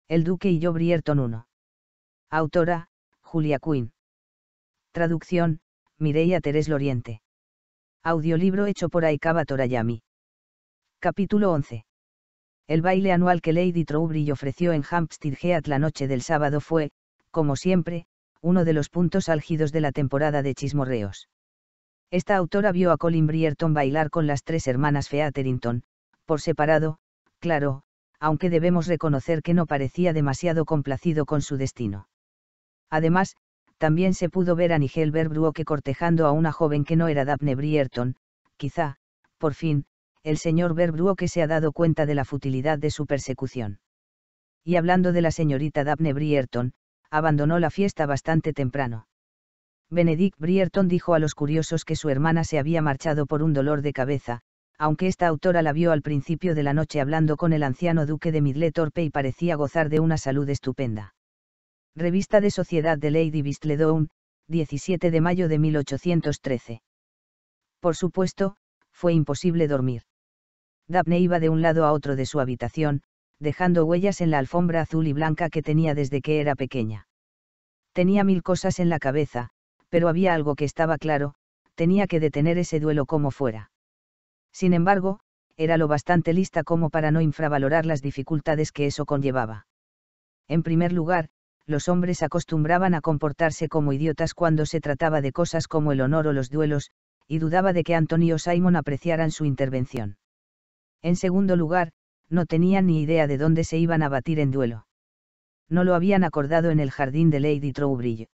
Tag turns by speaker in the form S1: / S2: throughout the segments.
S1: El Duque y yo Brierton 1. Autora, Julia Quinn. Traducción, Mireia Terés Loriente. Audiolibro hecho por Aikaba Torayami. Capítulo 11. El baile anual que Lady Trowbridge ofreció en Hampstead Heath la noche del sábado fue, como siempre, uno de los puntos álgidos de la temporada de chismorreos. Esta autora vio a Colin Brierton bailar con las tres hermanas Featherington, por separado, claro, aunque debemos reconocer que no parecía demasiado complacido con su destino. Además, también se pudo ver a Nigel Berbrook cortejando a una joven que no era Daphne Brierton. Quizá, por fin, el señor Berbrook se ha dado cuenta de la futilidad de su persecución. Y hablando de la señorita Daphne Brierton, abandonó la fiesta bastante temprano. Benedict Brierton dijo a los curiosos que su hermana se había marchado por un dolor de cabeza, aunque esta autora la vio al principio de la noche hablando con el anciano duque de Middletorpe y parecía gozar de una salud estupenda. Revista de Sociedad de Lady Whistledown, 17 de mayo de 1813. Por supuesto, fue imposible dormir. Daphne iba de un lado a otro de su habitación, dejando huellas en la alfombra azul y blanca que tenía desde que era pequeña. Tenía mil cosas en la cabeza, pero había algo que estaba claro: tenía que detener ese duelo como fuera. Sin embargo, era lo bastante lista como para no infravalorar las dificultades que eso conllevaba. En primer lugar, los hombres acostumbraban a comportarse como idiotas cuando se trataba de cosas como el honor o los duelos, y dudaba de que Anthony o Simon apreciaran su intervención. En segundo lugar, no tenían ni idea de dónde se iban a batir en duelo. No lo habían acordado en el jardín de Lady Trowbridge.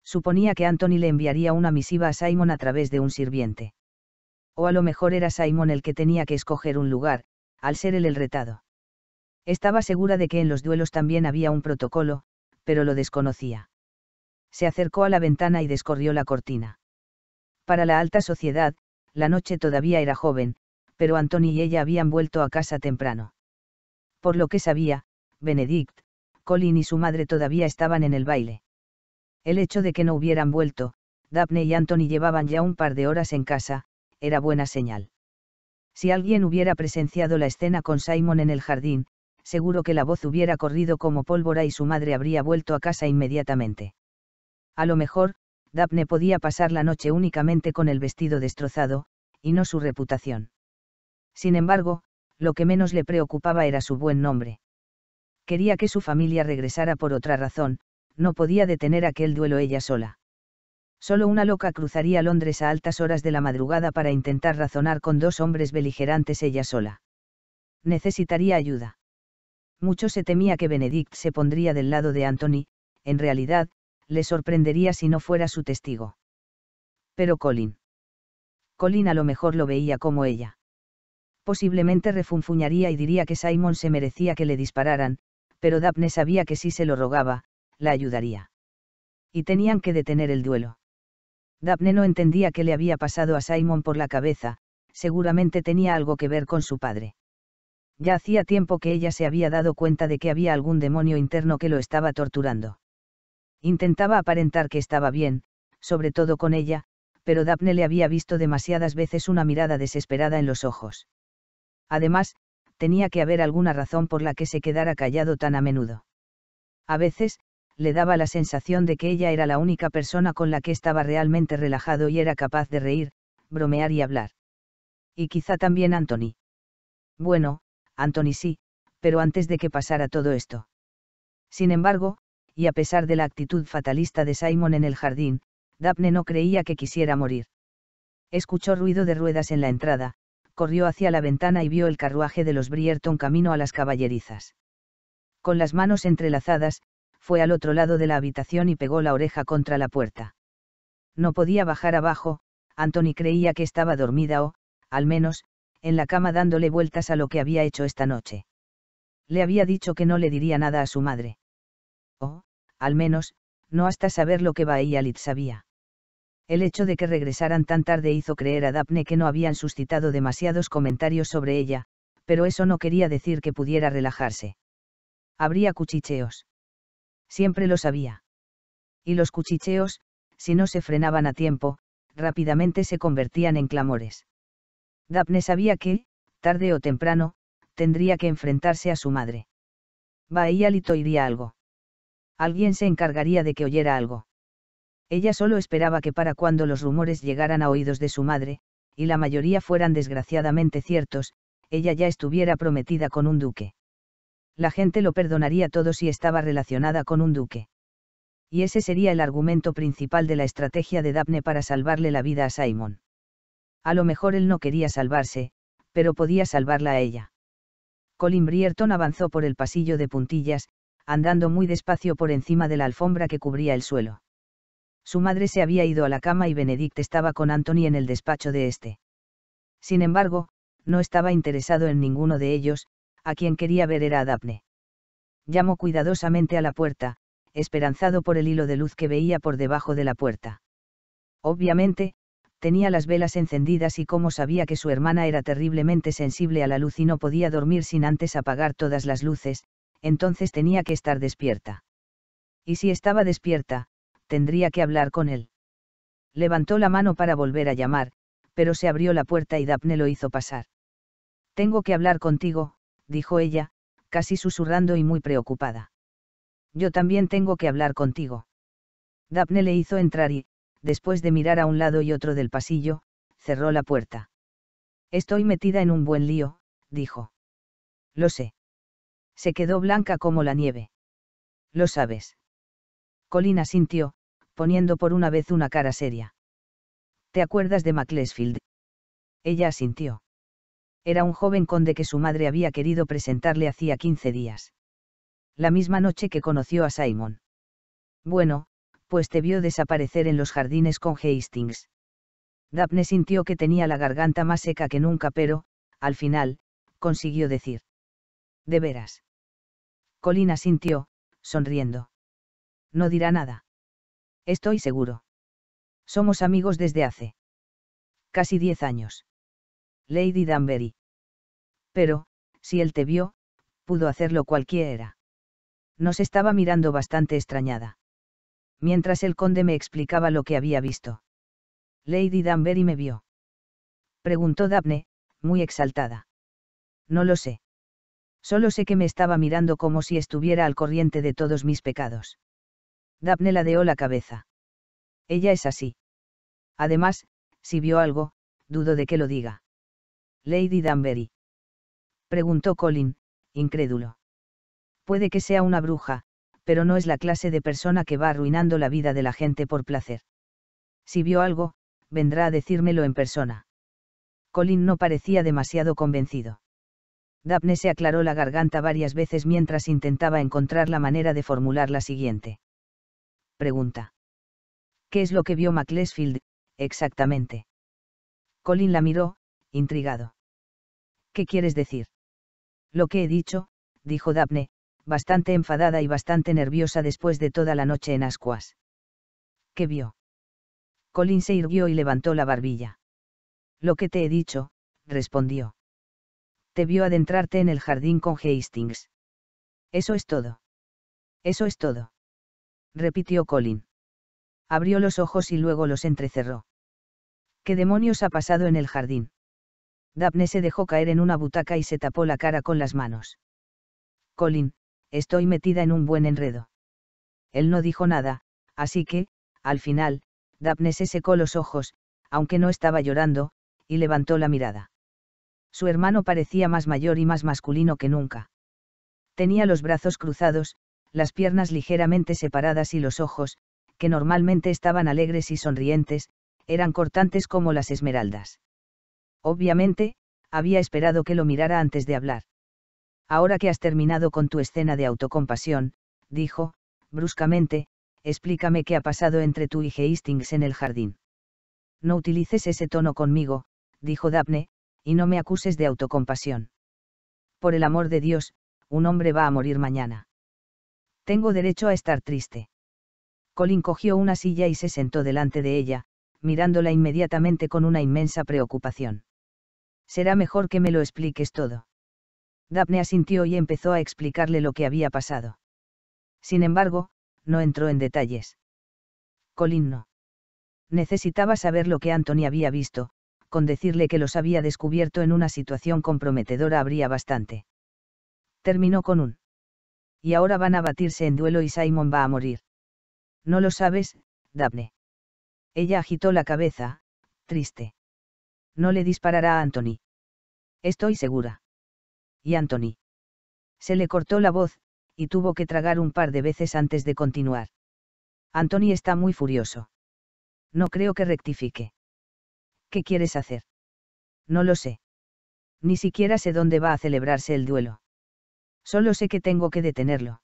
S1: Suponía que Anthony le enviaría una misiva a Simon a través de un sirviente. O a lo mejor era Simon el que tenía que escoger un lugar, al ser él el retado. Estaba segura de que en los duelos también había un protocolo, pero lo desconocía. Se acercó a la ventana y descorrió la cortina. Para la alta sociedad, la noche todavía era joven, pero Anthony y ella habían vuelto a casa temprano. Por lo que sabía, Benedict, Colin y su madre todavía estaban en el baile. El hecho de que no hubieran vuelto, Daphne y Anthony llevaban ya un par de horas en casa, era buena señal. Si alguien hubiera presenciado la escena con Simon en el jardín, seguro que la voz hubiera corrido como pólvora y su madre habría vuelto a casa inmediatamente. A lo mejor, Daphne podía pasar la noche únicamente con el vestido destrozado, y no su reputación. Sin embargo, lo que menos le preocupaba era su buen nombre. Quería que su familia regresara por otra razón, no podía detener aquel duelo ella sola. Solo una loca cruzaría Londres a altas horas de la madrugada para intentar razonar con dos hombres beligerantes ella sola. Necesitaría ayuda. Mucho se temía que Benedict se pondría del lado de Anthony, en realidad, le sorprendería si no fuera su testigo. Pero Colin a lo mejor lo veía como ella. Posiblemente refunfuñaría y diría que Simon se merecía que le dispararan, pero Daphne sabía que si se lo rogaba, la ayudaría. Y tenían que detener el duelo. Daphne no entendía qué le había pasado a Simon por la cabeza, seguramente tenía algo que ver con su padre. Ya hacía tiempo que ella se había dado cuenta de que había algún demonio interno que lo estaba torturando. Intentaba aparentar que estaba bien, sobre todo con ella, pero Daphne le había visto demasiadas veces una mirada desesperada en los ojos. Además, tenía que haber alguna razón por la que se quedara callado tan a menudo. A veces, le daba la sensación de que ella era la única persona con la que estaba realmente relajado y era capaz de reír, bromear y hablar. Y quizá también Anthony. Bueno, Anthony sí, pero antes de que pasara todo esto. Sin embargo, y a pesar de la actitud fatalista de Simon en el jardín, Daphne no creía que quisiera morir. Escuchó ruido de ruedas en la entrada, corrió hacia la ventana y vio el carruaje de los Brierton camino a las caballerizas. Con las manos entrelazadas, fue al otro lado de la habitación y pegó la oreja contra la puerta. No podía bajar abajo, Anthony creía que estaba dormida o, al menos, en la cama dándole vueltas a lo que había hecho esta noche. Le había dicho que no le diría nada a su madre. O, al menos, no hasta saber lo que Bailey sabía. El hecho de que regresaran tan tarde hizo creer a Daphne que no habían suscitado demasiados comentarios sobre ella, pero eso no quería decir que pudiera relajarse. Habría cuchicheos. Siempre lo sabía. Y los cuchicheos, si no se frenaban a tiempo, rápidamente se convertían en clamores. Daphne sabía que, tarde o temprano, tendría que enfrentarse a su madre. Va y Alito oiría algo. Alguien se encargaría de que oyera algo. Ella solo esperaba que para cuando los rumores llegaran a oídos de su madre, y la mayoría fueran desgraciadamente ciertos, ella ya estuviera prometida con un duque. La gente lo perdonaría todo si estaba relacionada con un duque. Y ese sería el argumento principal de la estrategia de Daphne para salvarle la vida a Simon. A lo mejor él no quería salvarse, pero podía salvarla a ella. Colin Brierton avanzó por el pasillo de puntillas, andando muy despacio por encima de la alfombra que cubría el suelo. Su madre se había ido a la cama y Benedict estaba con Anthony en el despacho de este. Sin embargo, no estaba interesado en ninguno de ellos, a quien quería ver era a Daphne. Llamó cuidadosamente a la puerta, esperanzado por el hilo de luz que veía por debajo de la puerta. Obviamente, tenía las velas encendidas y como sabía que su hermana era terriblemente sensible a la luz y no podía dormir sin antes apagar todas las luces, entonces tenía que estar despierta. Y si estaba despierta, tendría que hablar con él. Levantó la mano para volver a llamar, pero se abrió la puerta y Daphne lo hizo pasar. Tengo que hablar contigo, dijo ella, casi susurrando y muy preocupada. Yo también tengo que hablar contigo. Daphne le hizo entrar y, después de mirar a un lado y otro del pasillo, cerró la puerta. Estoy metida en un buen lío, dijo. Lo sé. Se quedó blanca como la nieve. Lo sabes. Colin asintió, poniendo por una vez una cara seria. ¿Te acuerdas de Macclesfield? Ella asintió. Era un joven conde que su madre había querido presentarle hacía 15 días. La misma noche que conoció a Simon. Bueno, pues te vio desaparecer en los jardines con Hastings. Daphne sintió que tenía la garganta más seca que nunca, pero, al final, consiguió decir. ¿De veras? Colin asintió, sonriendo. No dirá nada. Estoy seguro. Somos amigos desde hace casi 10 años. Lady Danbury. Pero, si él te vio, pudo hacerlo cualquiera. Nos estaba mirando bastante extrañada. Mientras el conde me explicaba lo que había visto. Lady Danbury me vio. Preguntó Daphne, muy exaltada. No lo sé. Solo sé que me estaba mirando como si estuviera al corriente de todos mis pecados. Daphne ladeó la cabeza. Ella es así. Además, si vio algo, dudo de que lo diga. Lady Danbury. Preguntó Colin, incrédulo. Puede que sea una bruja, pero no es la clase de persona que va arruinando la vida de la gente por placer. Si vio algo, vendrá a decírmelo en persona. Colin no parecía demasiado convencido. Daphne se aclaró la garganta varias veces mientras intentaba encontrar la manera de formular la siguiente pregunta. ¿Qué es lo que vio Macclesfield, exactamente? Colin la miró, intrigado. ¿Qué quieres decir? Lo que he dicho, dijo Daphne, bastante enfadada y bastante nerviosa después de toda la noche en ascuas. ¿Qué vio? Colin se irguió y levantó la barbilla. Lo que te he dicho, respondió. Te vio adentrarte en el jardín con Hastings. Eso es todo. Eso es todo. Repitió Colin. Abrió los ojos y luego los entrecerró. ¿Qué demonios ha pasado en el jardín? Daphne se dejó caer en una butaca y se tapó la cara con las manos. Colin, estoy metida en un buen enredo. Él no dijo nada, así que, al final, Daphne se secó los ojos, aunque no estaba llorando, y levantó la mirada. Su hermano parecía más mayor y más masculino que nunca. Tenía los brazos cruzados, las piernas ligeramente separadas y los ojos, que normalmente estaban alegres y sonrientes, eran cortantes como las esmeraldas. Obviamente, había esperado que lo mirara antes de hablar. Ahora que has terminado con tu escena de autocompasión, dijo, bruscamente, explícame qué ha pasado entre tú y Hastings en el jardín. No utilices ese tono conmigo, dijo Daphne, y no me acuses de autocompasión. Por el amor de Dios, un hombre va a morir mañana. Tengo derecho a estar triste. Colin cogió una silla y se sentó delante de ella, mirándola inmediatamente con una inmensa preocupación. Será mejor que me lo expliques todo. Daphne asintió y empezó a explicarle lo que había pasado. Sin embargo, no entró en detalles. Colin no. Necesitaba saber lo que Anthony había visto, con decirle que los había descubierto en una situación comprometedora habría bastante. Terminó con un Y ahora van a batirse en duelo y Simon va a morir. No lo sabes, Daphne. Ella agitó la cabeza, triste. No le disparará a Anthony. Estoy segura. ¿Y Anthony? Se le cortó la voz, y tuvo que tragar un par de veces antes de continuar. Anthony está muy furioso. No creo que rectifique. ¿Qué quieres hacer? No lo sé. Ni siquiera sé dónde va a celebrarse el duelo. Solo sé que tengo que detenerlo.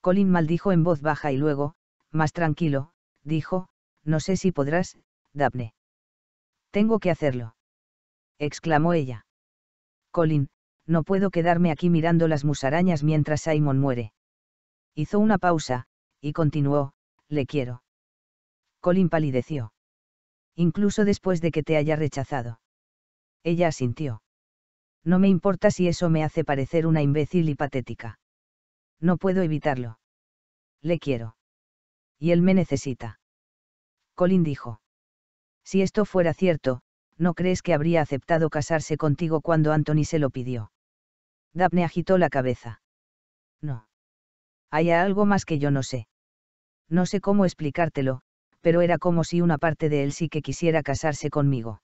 S1: Colin maldijo en voz baja y luego, más tranquilo, dijo, no sé si podrás, Daphne. Tengo que hacerlo. Exclamó ella. Colin, no puedo quedarme aquí mirando las musarañas mientras Simon muere. Hizo una pausa, y continuó, le quiero. Colin palideció. Incluso después de que te haya rechazado. Ella asintió. No me importa si eso me hace parecer una imbécil y patética. No puedo evitarlo. Le quiero. Y él me necesita. Colin dijo. Si esto fuera cierto, ¿no crees que habría aceptado casarse contigo cuando Anthony se lo pidió? Daphne agitó la cabeza. No. Hay algo más que yo no sé. No sé cómo explicártelo, pero era como si una parte de él sí que quisiera casarse conmigo.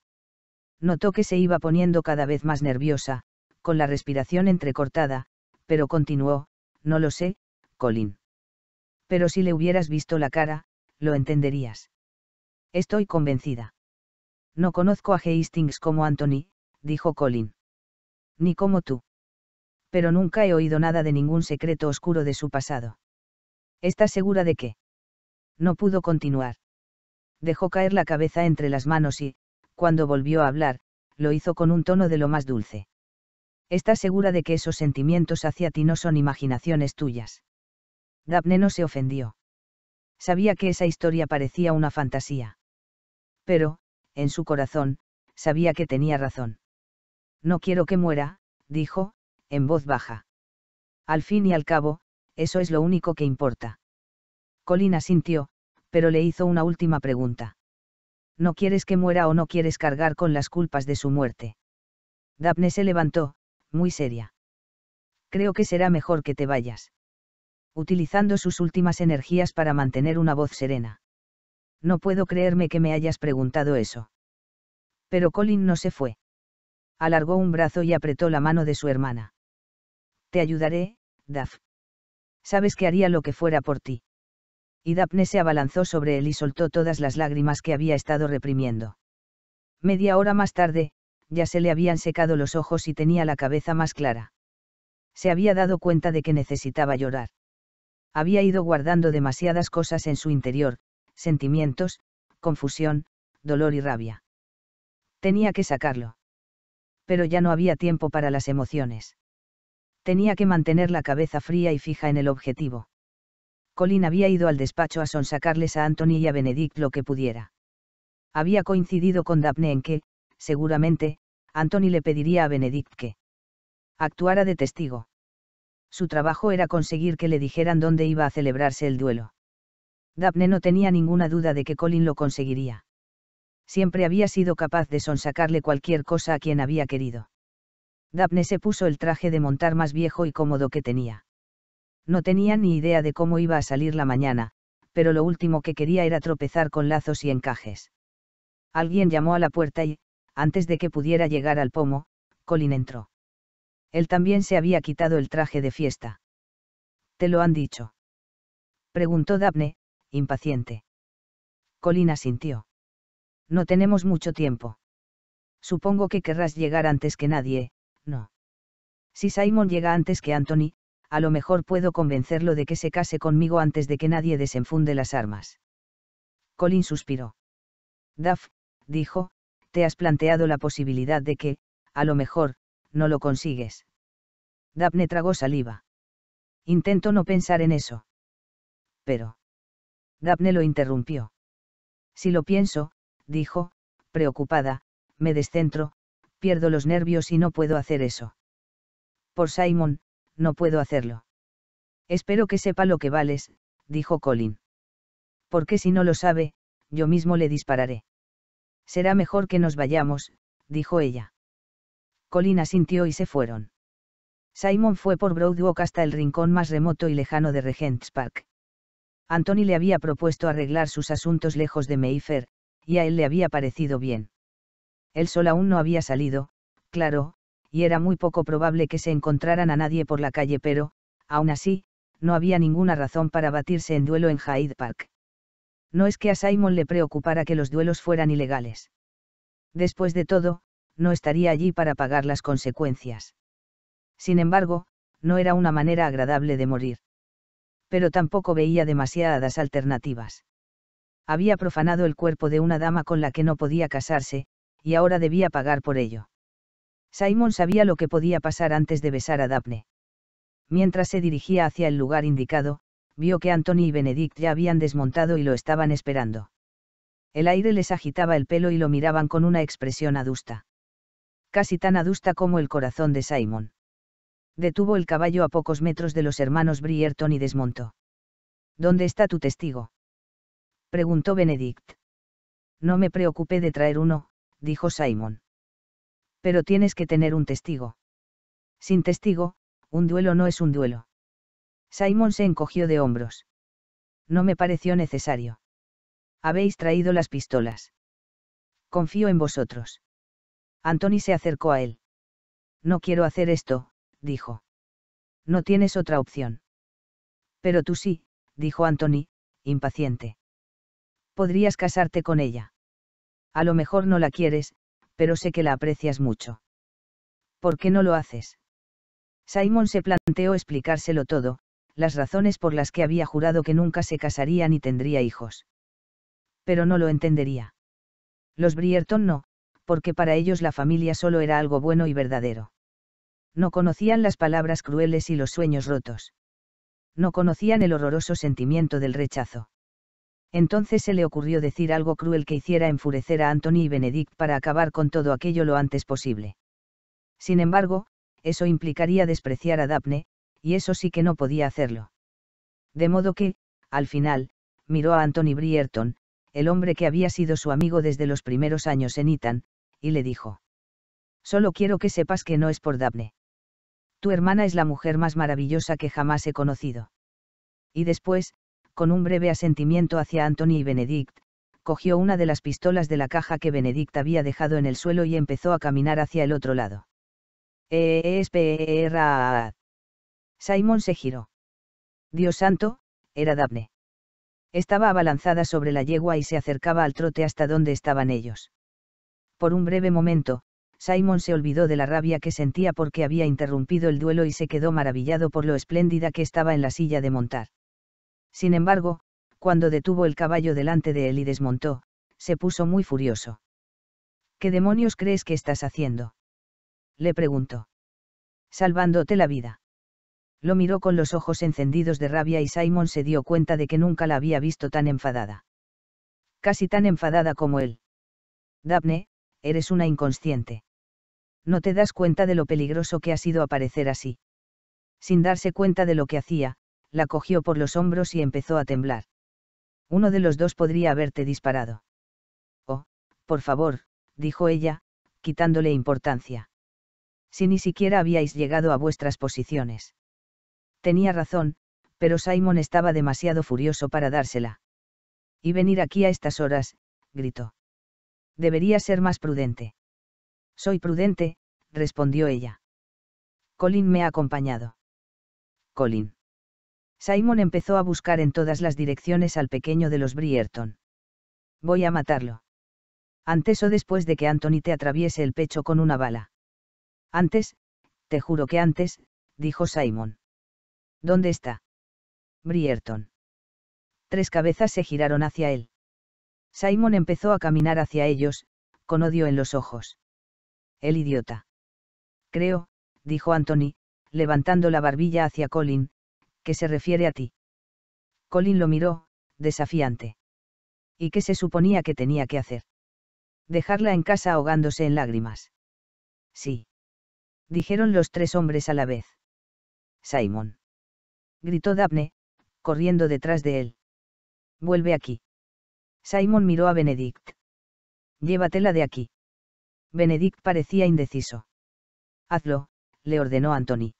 S1: Notó que se iba poniendo cada vez más nerviosa, con la respiración entrecortada, pero continuó, no lo sé, Colin. Pero si le hubieras visto la cara, lo entenderías. Estoy convencida. No conozco a Hastings como Anthony, dijo Colin. Ni como tú. Pero nunca he oído nada de ningún secreto oscuro de su pasado. ¿Estás segura de qué? No pudo continuar. Dejó caer la cabeza entre las manos y, cuando volvió a hablar, lo hizo con un tono de lo más dulce. ¿Estás segura de que esos sentimientos hacia ti no son imaginaciones tuyas? Daphne no se ofendió. Sabía que esa historia parecía una fantasía. Pero, en su corazón, sabía que tenía razón. No quiero que muera, dijo, en voz baja. Al fin y al cabo, eso es lo único que importa. Colin asintió, pero le hizo una última pregunta. ¿No quieres que muera o no quieres cargar con las culpas de su muerte? Daphne se levantó, muy seria. Creo que será mejor que te vayas. Utilizando sus últimas energías para mantener una voz serena. No puedo creerme que me hayas preguntado eso. Pero Colin no se fue. Alargó un brazo y apretó la mano de su hermana. Te ayudaré, Daph. Sabes que haría lo que fuera por ti. Y Daphne se abalanzó sobre él y soltó todas las lágrimas que había estado reprimiendo. Media hora más tarde, ya se le habían secado los ojos y tenía la cabeza más clara. Se había dado cuenta de que necesitaba llorar. Había ido guardando demasiadas cosas en su interior, sentimientos, confusión, dolor y rabia. Tenía que sacarlo. Pero ya no había tiempo para las emociones. Tenía que mantener la cabeza fría y fija en el objetivo. Colin había ido al despacho a sonsacarles a Anthony y a Benedict lo que pudiera. Había coincidido con Daphne en que, seguramente, Anthony le pediría a Benedict que actuara de testigo. Su trabajo era conseguir que le dijeran dónde iba a celebrarse el duelo. Daphne no tenía ninguna duda de que Colin lo conseguiría. Siempre había sido capaz de sonsacarle cualquier cosa a quien había querido. Daphne se puso el traje de montar más viejo y cómodo que tenía. No tenía ni idea de cómo iba a salir la mañana, pero lo último que quería era tropezar con lazos y encajes. Alguien llamó a la puerta y, antes de que pudiera llegar al pomo, Colin entró. Él también se había quitado el traje de fiesta. ¿Te lo han dicho?, preguntó Daphne, impaciente. Colin asintió. No tenemos mucho tiempo. Supongo que querrás llegar antes que nadie, ¿no? Si Simon llega antes que Anthony, a lo mejor puedo convencerlo de que se case conmigo antes de que nadie desenfunde las armas. Colin suspiró. Daph, dijo, te has planteado la posibilidad de que, a lo mejor, no lo consigues. Daphne tragó saliva. Intento no pensar en eso. Pero. Daphne lo interrumpió. Si lo pienso, dijo, preocupada, me descentro, pierdo los nervios y no puedo hacer eso. Por Simon, no puedo hacerlo. Espero que sepa lo que vales, dijo Colin. Porque si no lo sabe, yo mismo le dispararé. Será mejor que nos vayamos, dijo ella. Colin asintió y se fueron. Simon fue por Broadwalk hasta el rincón más remoto y lejano de Regent's Park. Anthony le había propuesto arreglar sus asuntos lejos de Mayfair, y a él le había parecido bien. El sol aún no había salido, claro, y era muy poco probable que se encontraran a nadie por la calle, pero, aún así, no había ninguna razón para batirse en duelo en Hyde Park. No es que a Simon le preocupara que los duelos fueran ilegales. Después de todo, no estaría allí para pagar las consecuencias. Sin embargo, no era una manera agradable de morir. Pero tampoco veía demasiadas alternativas. Había profanado el cuerpo de una dama con la que no podía casarse, y ahora debía pagar por ello. Simon sabía lo que podía pasar antes de besar a Daphne. Mientras se dirigía hacia el lugar indicado, vio que Anthony y Benedict ya habían desmontado y lo estaban esperando. El aire les agitaba el pelo y lo miraban con una expresión adusta. Casi tan adusta como el corazón de Simon. Detuvo el caballo a pocos metros de los hermanos Brierton y desmontó. ¿Dónde está tu testigo?, preguntó Benedict. No me preocupé de traer uno, dijo Simon. Pero tienes que tener un testigo. Sin testigo, un duelo no es un duelo. Simon se encogió de hombros. No me pareció necesario. Habéis traído las pistolas. Confío en vosotros. Anthony se acercó a él. No quiero hacer esto, dijo. No tienes otra opción. Pero tú sí, dijo Anthony, impaciente. Podrías casarte con ella. A lo mejor no la quieres, pero sé que la aprecias mucho. ¿Por qué no lo haces? Simon se planteó explicárselo todo, las razones por las que había jurado que nunca se casaría ni tendría hijos. Pero no lo entendería. Los Brierton no, porque para ellos la familia solo era algo bueno y verdadero. No conocían las palabras crueles y los sueños rotos. No conocían el horroroso sentimiento del rechazo. Entonces se le ocurrió decir algo cruel que hiciera enfurecer a Anthony y Benedict para acabar con todo aquello lo antes posible. Sin embargo, eso implicaría despreciar a Daphne, y eso sí que no podía hacerlo. De modo que, al final, miró a Anthony Brierton, el hombre que había sido su amigo desde los primeros años en Eton, y le dijo. Solo quiero que sepas que no es por Daphne. Tu hermana es la mujer más maravillosa que jamás he conocido. Y después, con un breve asentimiento hacia Anthony y Benedict, cogió una de las pistolas de la caja que Benedict había dejado en el suelo y empezó a caminar hacia el otro lado. Espera. Simon se giró. Dios santo, era Daphne. Estaba abalanzada sobre la yegua y se acercaba al trote hasta donde estaban ellos. Por un breve momento, Simon se olvidó de la rabia que sentía porque había interrumpido el duelo y se quedó maravillado por lo espléndida que estaba en la silla de montar. Sin embargo, cuando detuvo el caballo delante de él y desmontó, se puso muy furioso. ¿Qué demonios crees que estás haciendo?, le preguntó. Salvándote la vida. Lo miró con los ojos encendidos de rabia y Simon se dio cuenta de que nunca la había visto tan enfadada. Casi tan enfadada como él. Daphne, eres una inconsciente. No te das cuenta de lo peligroso que ha sido aparecer así. Sin darse cuenta de lo que hacía, la cogió por los hombros y empezó a temblar. Uno de los dos podría haberte disparado. Oh, por favor, dijo ella, quitándole importancia. Si ni siquiera habíais llegado a vuestras posiciones. Tenía razón, pero Simon estaba demasiado furioso para dársela. Y venir aquí a estas horas, gritó. Debería ser más prudente. Soy prudente, respondió ella. Colin me ha acompañado. Colin. Simon empezó a buscar en todas las direcciones al pequeño de los Brierton. Voy a matarlo. Antes o después de que Anthony te atraviese el pecho con una bala. Antes, te juro que antes, dijo Simon. ¿Dónde está? Brierton. Tres cabezas se giraron hacia él. Simon empezó a caminar hacia ellos, con odio en los ojos. El idiota. Creo, dijo Anthony, levantando la barbilla hacia Colin, que se refiere a ti. Colin lo miró, desafiante. ¿Y qué se suponía que tenía que hacer? Dejarla en casa ahogándose en lágrimas. Sí. Dijeron los tres hombres a la vez. Simon. Gritó Daphne, corriendo detrás de él. Vuelve aquí. Simon miró a Benedict. Llévatela de aquí. Benedict parecía indeciso. Hazlo, le ordenó Anthony.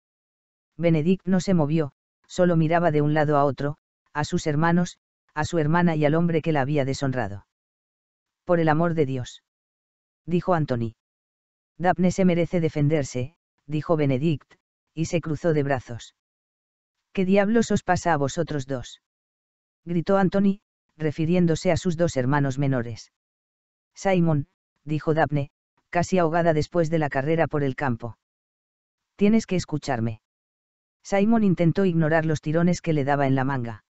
S1: Benedict no se movió, solo miraba de un lado a otro, a sus hermanos, a su hermana y al hombre que la había deshonrado. Por el amor de Dios, dijo Anthony. Daphne se merece defenderse, dijo Benedict, y se cruzó de brazos. ¿Qué diablos os pasa a vosotros dos?, gritó Anthony, refiriéndose a sus dos hermanos menores. Simon, dijo Daphne, casi ahogada después de la carrera por el campo. Tienes que escucharme. Simon intentó ignorar los tirones que le daba en la manga.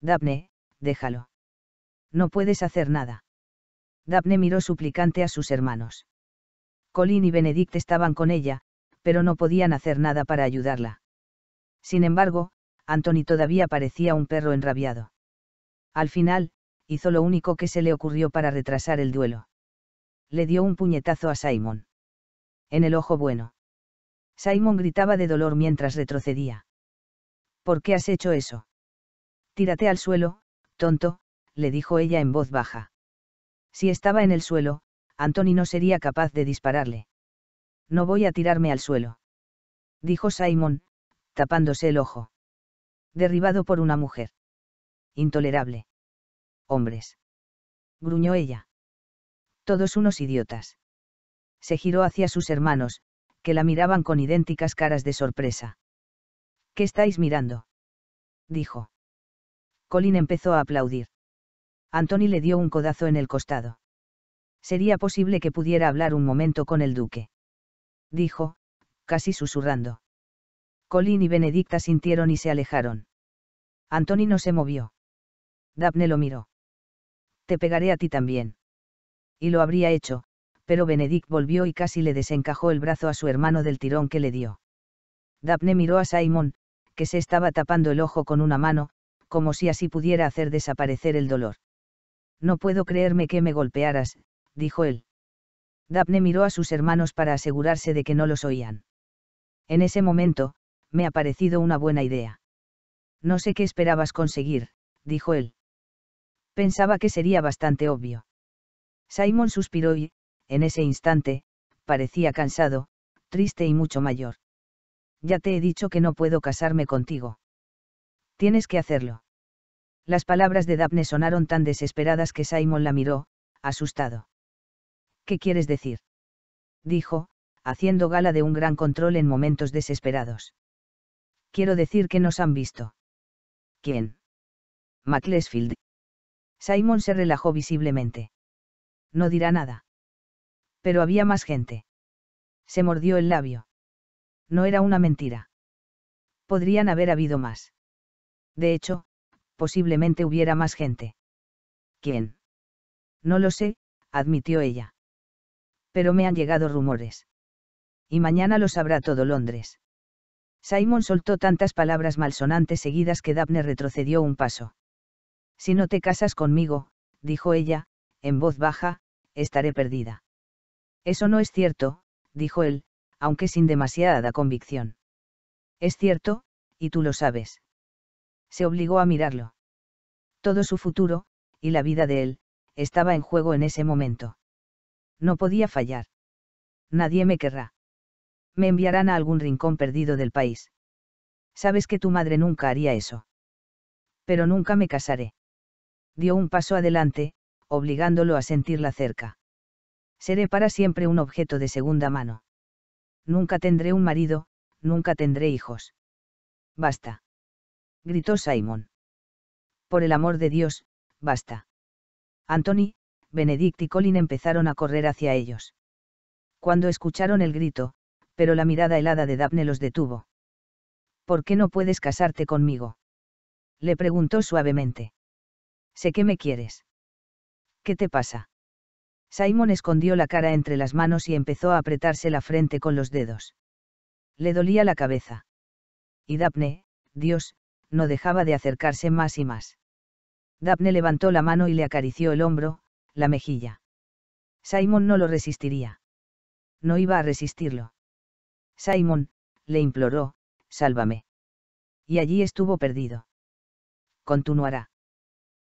S1: Daphne, déjalo. No puedes hacer nada. Daphne miró suplicante a sus hermanos. Colin y Benedict estaban con ella, pero no podían hacer nada para ayudarla. Sin embargo, Anthony todavía parecía un perro enrabiado. Al final, hizo lo único que se le ocurrió para retrasar el duelo. Le dio un puñetazo a Simon. En el ojo bueno. Simon gritaba de dolor mientras retrocedía. ¿Por qué has hecho eso? Tírate al suelo, tonto, le dijo ella en voz baja. Si estaba en el suelo, Anthony no sería capaz de dispararle. No voy a tirarme al suelo, dijo Simon, tapándose el ojo. Derribado por una mujer. Intolerable. Hombres. Gruñó ella. Todos unos idiotas. Se giró hacia sus hermanos, que la miraban con idénticas caras de sorpresa. ¿Qué estáis mirando?, dijo. Colin empezó a aplaudir. Anthony le dio un codazo en el costado. Sería posible que pudiera hablar un momento con el duque, dijo, casi susurrando. Colin y Benedict asintieron y se alejaron. Anthony no se movió. Daphne lo miró. Te pegaré a ti también. Y lo habría hecho, pero Benedict volvió y casi le desencajó el brazo a su hermano del tirón que le dio. Daphne miró a Simon, que se estaba tapando el ojo con una mano, como si así pudiera hacer desaparecer el dolor. No puedo creerme que me golpearas, dijo él. Daphne miró a sus hermanos para asegurarse de que no los oían. En ese momento, me ha parecido una buena idea. No sé qué esperabas conseguir, dijo él. Pensaba que sería bastante obvio. Simon suspiró y, en ese instante, parecía cansado, triste y mucho mayor. Ya te he dicho que no puedo casarme contigo. Tienes que hacerlo. Las palabras de Daphne sonaron tan desesperadas que Simon la miró, asustado. ¿Qué quieres decir?, dijo, haciendo gala de un gran control en momentos desesperados. Quiero decir que nos han visto. ¿Quién? Macclesfield. Simon se relajó visiblemente. No dirá nada. Pero había más gente. Se mordió el labio. No era una mentira. Podrían haber habido más. De hecho, posiblemente hubiera más gente. ¿Quién? No lo sé, admitió ella. Pero me han llegado rumores. Y mañana lo sabrá todo Londres. Simon soltó tantas palabras malsonantes seguidas que Daphne retrocedió un paso. Si no te casas conmigo, dijo ella, en voz baja, estaré perdida. Eso no es cierto, dijo él, aunque sin demasiada convicción. Es cierto, y tú lo sabes. Se obligó a mirarlo. Todo su futuro, y la vida de él, estaba en juego en ese momento. No podía fallar. Nadie me querrá. Me enviarán a algún rincón perdido del país. Sabes que tu madre nunca haría eso. Pero nunca me casaré. Dio un paso adelante, obligándolo a sentirla cerca. Seré para siempre un objeto de segunda mano. Nunca tendré un marido, nunca tendré hijos. Basta. Gritó Simon. Por el amor de Dios, basta. Anthony, Benedict y Colin empezaron a correr hacia ellos. Cuando escucharon el grito, pero la mirada helada de Daphne los detuvo. ¿Por qué no puedes casarte conmigo?, le preguntó suavemente. Sé que me quieres. ¿Qué te pasa? Simon escondió la cara entre las manos y empezó a apretarse la frente con los dedos. Le dolía la cabeza. Y Daphne, Dios, no dejaba de acercarse más y más. Daphne levantó la mano y le acarició el hombro, la mejilla. Simon no lo resistiría. No iba a resistirlo. Simon, le imploró, sálvame. Y allí estuvo perdido. Continuará.